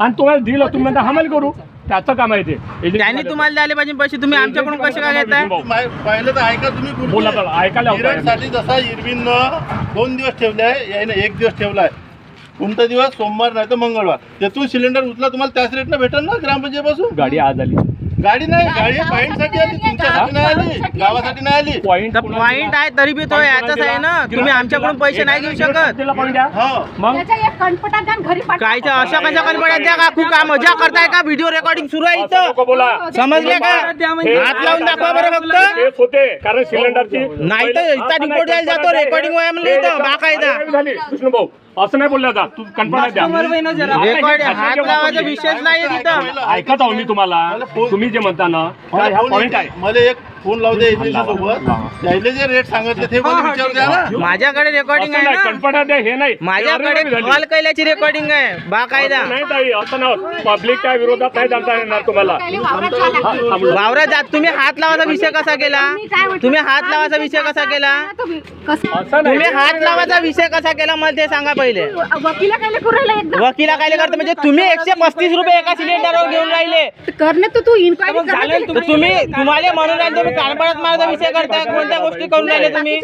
आणि तुम्हाला दिलं तुम्ही म्हणता हमाल करू, त्याचं काम आहे ते. त्यांनी तुम्हाला द्यायला पाहिजे पैसे, तुम्ही आमच्याकडून पैसे काय घेताय? पहिलं तर ऐका तुम्ही बोला तर ऐकायला साठी जसा इरविननं 2 दिवस ठेवले आहे, याने 1 दिवस ठेवला आहे. कोणता दिवस? सोमवार नाही तर मंगळवार. त्यातून सिलेंडर उचला तुम्हाला त्याच रेटनं भेटेल ना ग्रामपंचायतीपासून. गाडी आज आली, गाडी नाही, गाडी पॉईंटसाठी आली, तुमच्यासाठी नाही आली, गावासाठी नाही आली. पॉइंट आहे तरी बी तो याचाच आहे ना, तुम्ही आमच्याकडून पैसे नाही घेऊ शकत. हो मग कायच्या अशा कशा कल्पना द्या काकू, का मजा करताय का? व्हिडिओ रेकॉर्डिंग सुरू आहे असं नको इथं, बोला. समजले का? हात लावून दाखवा बरं फक्त. तेच होते कारण सिलेंडरची नाही तर इथं रिपोर्ट द्यायला जातो, रेकॉर्डिंग वय म्हणलं इथं बाकायदा. झाली विष्णू भाऊ, असं नाही बोलला जा, तू कल्पना द्या. रेकॉर्ड हात लावायचा विषयच नाही तिथं. ऐकत आहो मी तुम्हाला, तुम्ही जे म्हणता ना हा पॉइंट आहे. मला एक फोन लावू दे एजन्सी सोबत, त्याले जे रेट सांगितले ते मला विचारू द्या ना. माझ्याकडे रेकॉर्डिंग आहे ना, कल्पना द्या, हे नाही माझ्याकडे कॉल केल्याची रेकॉर्डिंग आहे बाकायदा. नाही ताई, असं ना पब्लिकच्या विरोधात नाही जाता येणार तुम्हाला. वावरात जात तुम्ही हात लावायचा विषय कसा केला? तुम्ही हात लावायचा विषय कसा केला? असं तुम्ही नाही. हात लावायचा विषय कसा केला मला ते सांगा पहिले. वकिला काय करता म्हणजे तुम्ही 135 रुपये एका सिलेंडरवर घेऊन राहिले, करणे तर तू इन्क्वायरी तर तुम्ही तुम्हाला म्हणून राहिले तुम्ही कानपणात माझा विषय करताय. कोणत्या गोष्टी करून राहिले तुम्ही?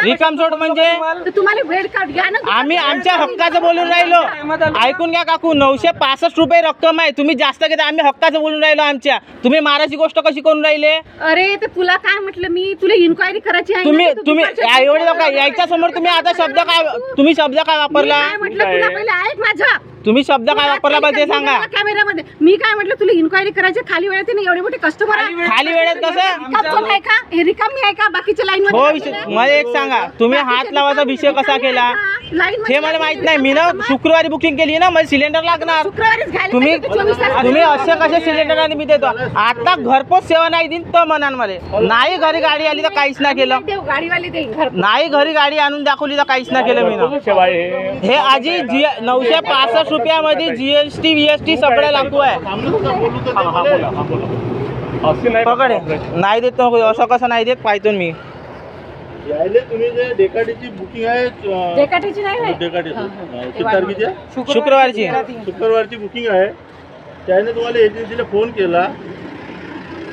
रिकामसोट म्हणजे तुम्हाला वेळ काढ घ्या ना. आम्ही आमच्या हक्काचं बोलून राहिलो. ऐकून घ्या काकू, 965 रुपये रक्कम आहे, तुम्ही जास्त घेता, आम्ही हक्काचं बोलून राहिलो आमच्या. तुम्ही मारायची गोष्ट कशी करून राहिले? अरे तर तुला काय म्हटलं मी, तुला इन्क्वायरी करायची आहे तुम्ही ना, तर तुम्ही दुपारच्या एवढे लोक यायच्या समोर तुम्ही आता शब्द काय, तुम्ही शब्द काय वापरला? काय म्हटलं तुला, पहिले ऐक माझं. तुम्ही शब्द काय वापरला पाहिजे सांगा. कॅमेऱ्यामध्ये मी काय म्हटलं, तुला इन्क्वायरी करायची खाली वेळेत आहे ना, एवढे मोठे कस्टमर खाली वेळेत कसं आहे का? हे रिकामी आहे का? बाकीच्या लाईन हो मला एक सांगा, तुम्ही हात लावायचा विषय कसा केला हे मला माहित नाही. मी ना शुक्रवारी बुकिंग केली ना, मला सिलेंडर लागणार. तुम्ही तुम्ही असे कसे सिलेंडर आणि मी देतो. आता घरपोच सेवा नाही दिन तर म्हणान मला. नाही घरी गाडी आली तर काहीच नाही केलं, गाडीवाले देईन घर. नाही घरी गाडी आणून दाखवली तर काहीच नाही केलं मी ना. सेवा आहे. हे आजी 965 रुपयामध्ये GST VST सगळं लागू आहे. असं नाही पकडे नाही देत नको, असं कसं नाही देत पाहतो मी. यायले तुम्ही जे डेकाडीची बुकिंग आहे, डेकाटीची नाही आहे. किती तारखेची आहे? शुक्रवारची शुक्रवारची बुकिंग आहे. त्याने तुम्हाला एजन्सीला फोन केला,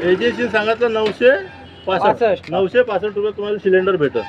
एजन्सीने सांगितलं 965 रुपये तुम्हाला सिलेंडर भेटत.